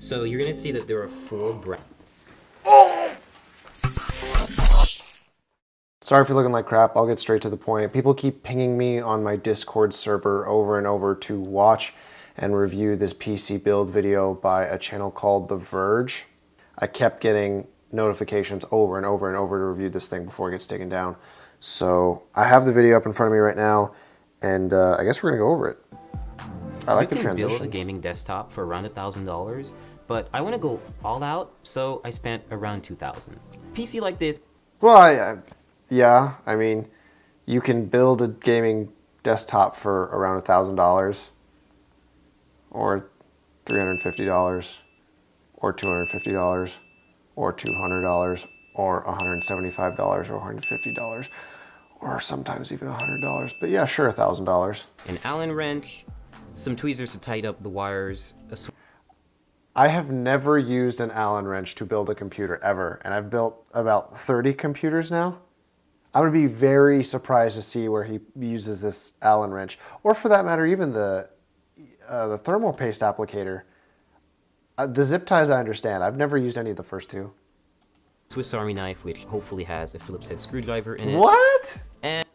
So you're gonna see that there are 4 brands. Sorry for looking like crap, I'll get straight to the point. People keep pinging me on my Discord server over and over to watch and review this PC build video by a channel called The Verge. I kept getting notifications over and over and over to review this thing before it gets taken down. So I have the video up in front of me right now, and I guess we're gonna go over it. I like the transitions. You can build a gaming desktop for around $1,000, but I want to go all out, so I spent around $2,000. PC like this. Well, yeah, I mean, you can build a gaming desktop for around $1,000, or $350, or $250, or $200, or $175, or $150, or sometimes even $100. But yeah, sure, $1,000. An Allen wrench, some tweezers to tighten up the wires. I have never used an Allen wrench to build a computer ever, and I've built about 30 computers now. I would be very surprised to see where he uses this Allen wrench, or for that matter, even the thermal paste applicator. The zip ties I understand. I've never used any of the first two. Swiss Army knife, which hopefully has a Phillips head screwdriver in it. What? And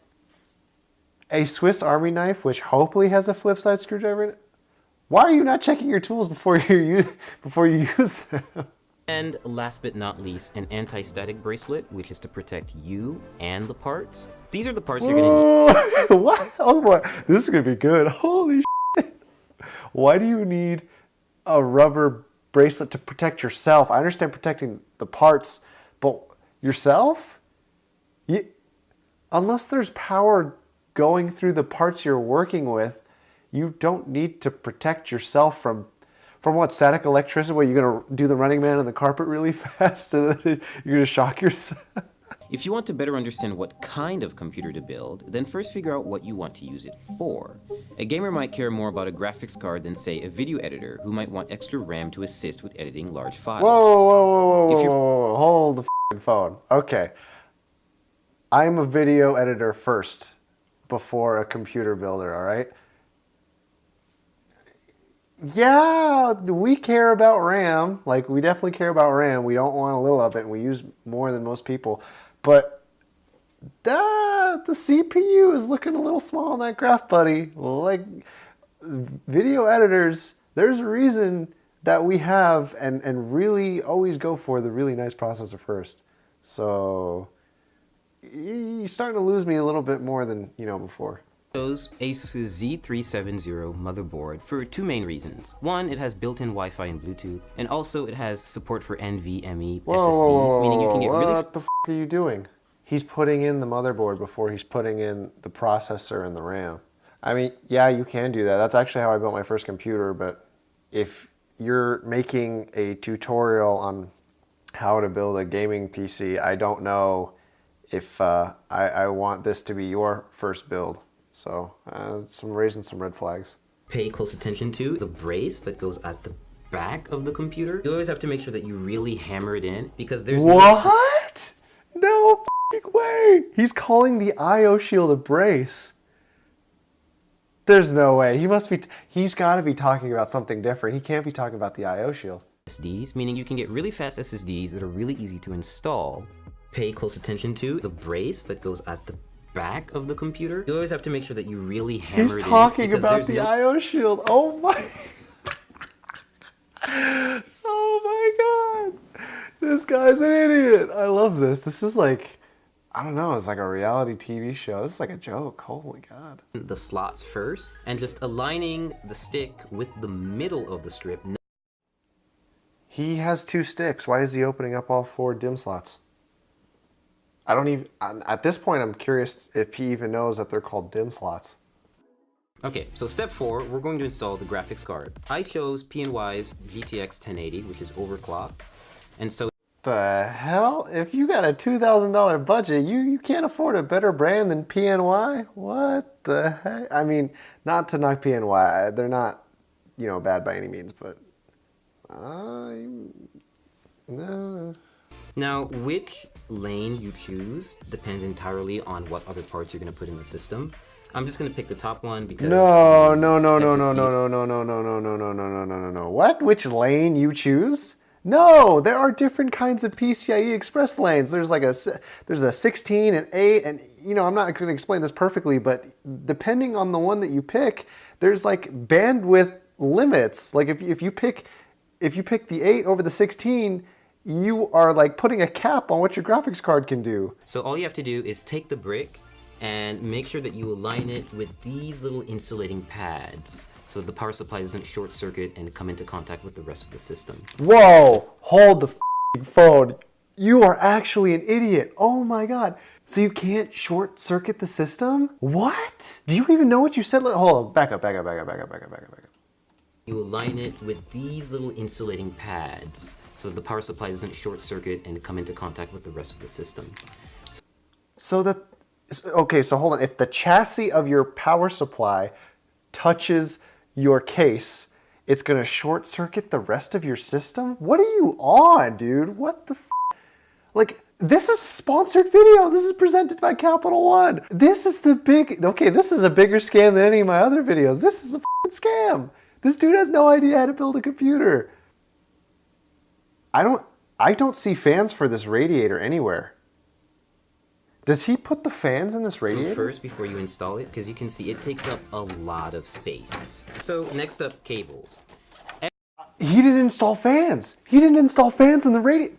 a Swiss Army knife, which hopefully has a flip side screwdriver in it? Why are you not checking your tools before you use them? And last but not least, an anti-static bracelet, which is to protect you and the parts. These are the parts you're gonna need. What? Oh boy, this is gonna be good. Holy shit. Why do you need a rubber bracelet to protect yourself? I understand protecting the parts, but yourself? Unless there's power going through the parts you're working with, you don't need to protect yourself from what, static electricity? What, you're gonna do the Running Man on the carpet really fast and then you're gonna shock yourself? If you want to better understand what kind of computer to build, then first figure out what you want to use it for. A gamer might care more about a graphics card than, say, a video editor, who might want extra RAM to assist with editing large files. Whoa, hold the f***ing phone. Okay. I'm a video editor first, before a computer builder, all right? Yeah, we care about RAM. Like, we definitely care about RAM. We don't want a little of it, and we use more than most people. But the CPU is looking a little small on that graph, buddy. Like, video editors, there's a reason that we have and really always go for the really nice processor first. So you're starting to lose me a little bit more than, before. Chose Asus's Z370 motherboard for 2 main reasons. One, it has built-in Wi-Fi and Bluetooth, and also it has support for NVMe SSDs, meaning you can get really... What the f*** are you doing? He's putting in the motherboard before he's putting in the processor and the RAM. I mean, yeah, you can do that. That's actually how I built my first computer, but if you're making a tutorial on how to build a gaming PC, I don't know if I want this to be your first build. So, raising some red flags. Pay close attention to the brace that goes at the back of the computer. You always have to make sure that you really hammer it in, because there's What? No f***ing way! He's calling the I/O shield a brace. There's no way. He's got to be talking about something different. He can't be talking about the I/O shield. SSDs, meaning you can get really fast SSDs that are really easy to install. Pay close attention to the brace that goes at the back of the computer. You always have to make sure that you really hammer it in. He's talking about the I/O shield. Oh my. Oh my god. This guy's an idiot. I love this. This is like, I don't know, it's like a reality TV show. This is like a joke. Holy god. The slots first, and just aligning the stick with the middle of the strip. He has 2 sticks. Why is he opening up all 4 DIMM slots? I don't even, at this point, I'm curious if he even knows that they're called DIMM slots. Okay, so step 4, we're going to install the graphics card. I chose PNY's GTX 1080, which is overclocked, and so... The hell? If you got a $2,000 budget, you can't afford a better brand than PNY? What the heck? I mean, not to knock PNY, they're not, bad by any means, but... No. Now, which lane you choose depends entirely on what other parts you're going to put in the system. I'm just gonna pick the top one because No, no, no, no, no, SSD. no, no, no, no, no, no, no, no, no, no, no, no. What? Which lane you choose? No, there are different kinds of PCIe Express lanes. There's a 16 and 8, and I'm not going to explain this perfectly, but depending on the one that you pick, there's like bandwidth limits. Like if you pick the 8 over the 16, you are like putting a cap on what your graphics card can do. So all you have to do is take the brick and make sure that you align it with these little insulating pads so that the power supply doesn't short circuit and come into contact with the rest of the system. Whoa, hold the phone. You are actually an idiot. Oh my God. So you can't short circuit the system? What? Do you even know what you said? Hold on, back up. You align it with these little insulating pads so that the power supply doesn't short circuit and come into contact with the rest of the system. Okay, so hold on. If the chassis of your power supply touches your case, it's gonna short circuit the rest of your system? What are you on, dude? What the Like, this is a sponsored video. This is presented by Capital One. This is this is a bigger scam than any of my other videos. This is a scam. This dude has no idea how to build a computer. I don't see fans for this radiator anywhere. Does he put the fans in this radiator? So first, before you install it, because you can see it takes up a lot of space. So next up, cables. He didn't install fans. He didn't install fans in the radiator.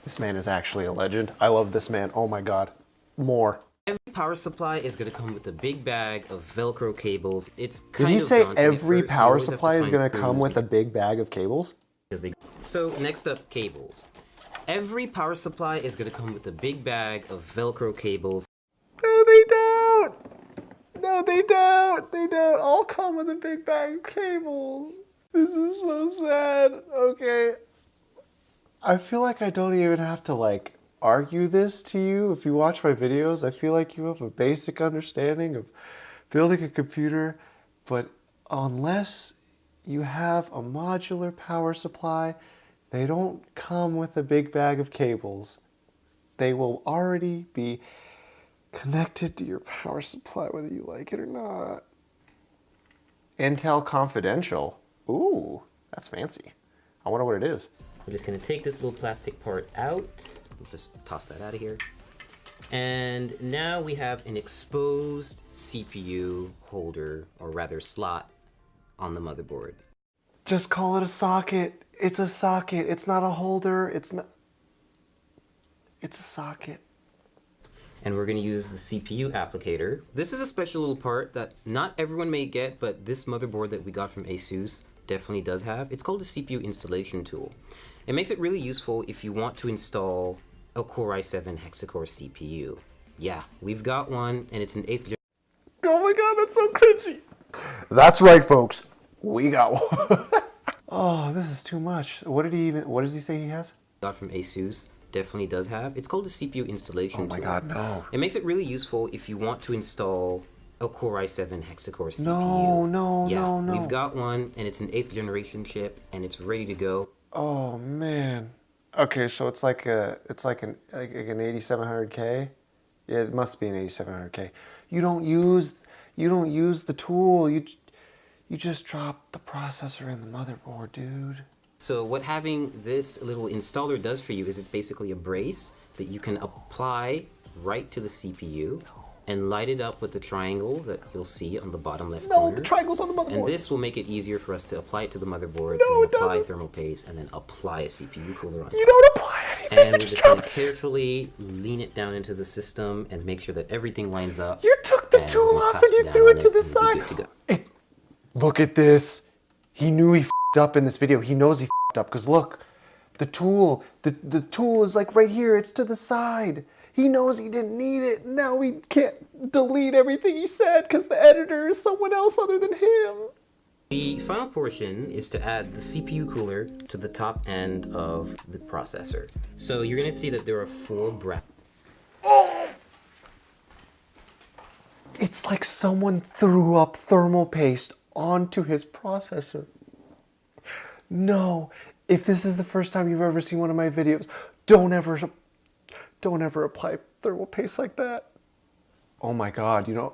This man is actually a legend. I love this man. Oh my God. More. Every power supply is going to come with a big bag of Velcro cables. Did he say every power supply is going to come with a big bag of cables? So next up, cables. Every power supply is going to come with a big bag of Velcro cables. No, they don't. No, they don't. They don't all come with a big bag of cables. This is so sad. Okay. I feel like I don't even have to like argue this to you. If you watch my videos, I feel like you have a basic understanding of building a computer, but unless you have a modular power supply, they don't come with a big bag of cables. They will already be connected to your power supply whether you like it or not. Intel Confidential. Ooh, that's fancy. I wonder what it is. We're just going to take this little plastic part out. We'll just toss that out of here. And now we have an exposed CPU holder, or rather slot, on the motherboard. Just call it a socket. It's a socket. It's not a holder. It's a socket. And we're going to use the CPU applicator. This is a special little part that not everyone may get, but this motherboard that we got from ASUS definitely does have. It's called a CPU installation tool. It makes it really useful if you want to install a Core i7 hexa-core CPU. Yeah, we've got one, and it's an 8th gen. Oh my God, that's so cringy. That's right, folks. We got one. Oh, this is too much. What does he say he has? Got from ASUS definitely does have. It's called a CPU installation tool. Oh my God, no. It makes it really useful if you want to install a Core i7 hexa-core CPU. No. We've got one, and it's an 8th generation chip, and it's ready to go. Oh man. Okay, so it's like an 8700K. Yeah, it must be an 8700K. You don't use the tool. You just drop the processor in the motherboard, dude. So what having this little installer does for you is it's basically a brace that you can apply right to the CPU and light it up with the triangles that you'll see on the bottom left corner. No, the triangles on the motherboard. And this will make it easier for us to apply it to the motherboard, No, and it apply doesn't. thermal paste, and then apply a CPU cooler on top. You don't apply anything. And You we're just just going drop to carefully lean it down into the system and make sure that everything lines up. You took the And tool we'll off clasp and you down threw on it to the and we'll be side. good to go. Look at this. He knew he f***ed up in this video. He knows he f***ed up because look, the tool is like right here. It's to the side. He knows he didn't need it. Now we can't delete everything he said because the editor is someone else other than him. The final portion is to add the CPU cooler to the top end of the processor. So you're going to see that there are 4 brackets. Oh! It's like someone threw up thermal paste onto his processor. No, if this is the first time you've ever seen one of my videos, don't ever apply thermal paste like that. Oh my God, you know,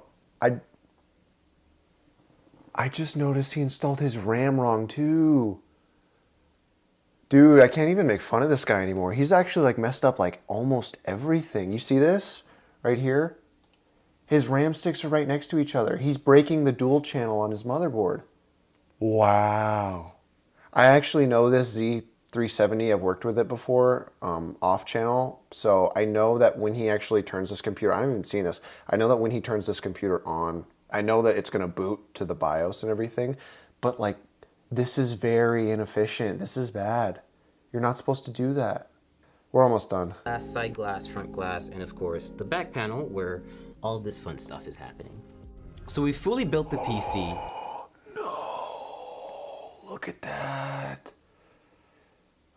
I just noticed he installed his RAM wrong too. Dude, I can't even make fun of this guy anymore. He's actually like messed up like almost everything. You see this right here? His RAM sticks are right next to each other. He's breaking the dual channel on his motherboard. Wow. I actually know this Z370. I've worked with it before, off channel. So I know that when he actually turns this computer, I haven't even seen this. I know that when he turns this computer on, I know that it's gonna boot to the BIOS and everything, but like, this is very inefficient. This is bad. You're not supposed to do that. We're almost done. Glass, side glass, front glass, and of course the back panel where all of this fun stuff is happening. So we fully built the PC. No, look at that.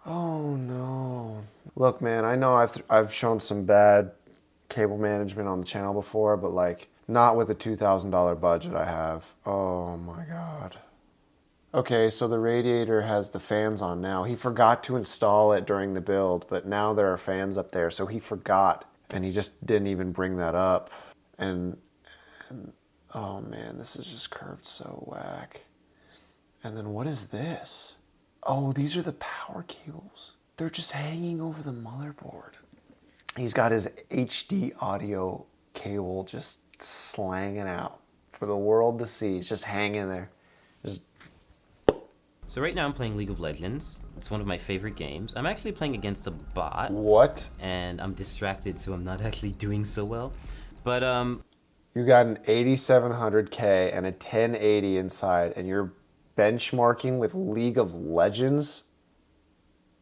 Oh no. Look, man, I know I've shown some bad cable management on the channel before, but like not with a $2,000 budget I have. Oh my God. Okay, so the radiator has the fans on now. He forgot to install it during the build, but now there are fans up there, so he forgot, and he just didn't even bring that up. And oh man, this is just curved so whack. And then what is this? Oh, these are the power cables. They're just hanging over the motherboard. He's got his HD audio cable just slanging out for the world to see. It's just hanging there. Just So right now I'm playing League of Legends. It's one of my favorite games. I'm actually playing against a bot. what? And I'm distracted, so I'm not actually doing so well. But You got an 8700K and a 1080 inside, and you're benchmarking with League of Legends?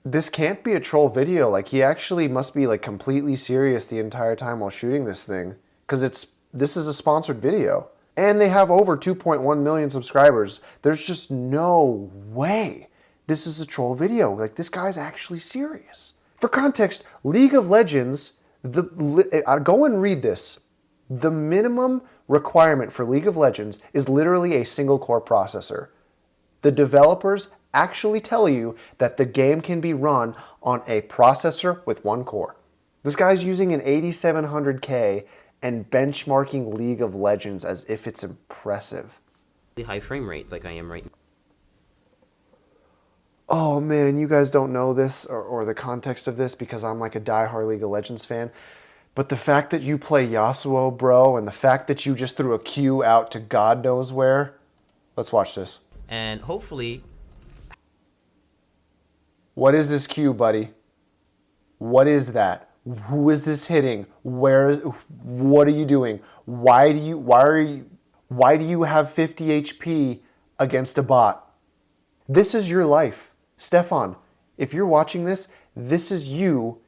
This can't be a troll video. Like, he actually must be like completely serious the entire time while shooting this thing, because this is a sponsored video. And they have over 2.1 million subscribers. There's just no way this is a troll video. Like, this guy's actually serious. For context, League of Legends, go and read this. The minimum requirement for League of Legends is literally a single core processor. The developers actually tell you that the game can be run on a processor with one core. This guy's using an 8700K and benchmarking League of Legends as if it's impressive. high frame rates like I am right now. Oh man, you guys don't know this or the context of this because I'm like a diehard League of Legends fan. But the fact that you play Yasuo, bro, and the fact that you just threw a Q out to God knows where. Let's watch this. And hopefully, What is this Q, buddy? What is that? Who is this hitting? What are you doing? Why do you have 50 HP against a bot? This is your life. Stefan, if you're watching this, this is you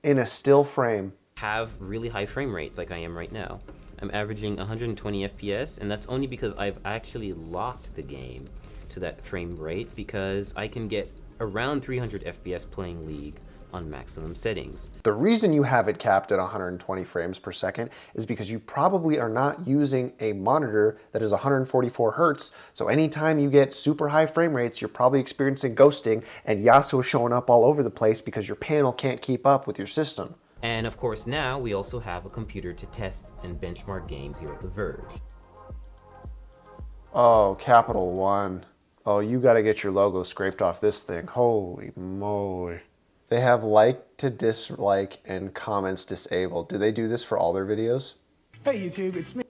in a still frame. have really high frame rates like I am right now. I'm averaging 120 FPS, and that's only because I've actually locked the game to that frame rate, because I can get around 300 FPS playing League on maximum settings. The reason you have it capped at 120 frames per second is because you probably are not using a monitor that is 144 hertz. So anytime you get super high frame rates, you're probably experiencing ghosting and Yasuo showing up all over the place because your panel can't keep up with your system. And of course now we also have a computer to test and benchmark games here at The Verge. Oh, Capital One. Oh, you gotta get your logo scraped off this thing. Holy moly. They have like to dislike and comments disabled. Do they do this for all their videos? Hey YouTube, it's me.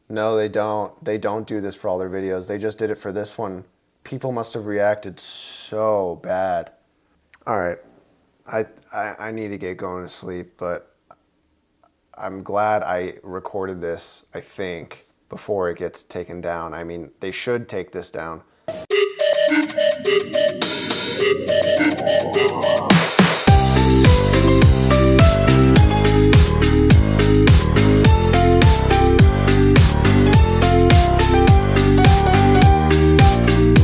No, they don't. They don't do this for all their videos. They just did it for this one. People must have reacted so bad. All right. I need to get going to sleep, but I'm glad I recorded this, I think, before it gets taken down. I mean, they should take this down.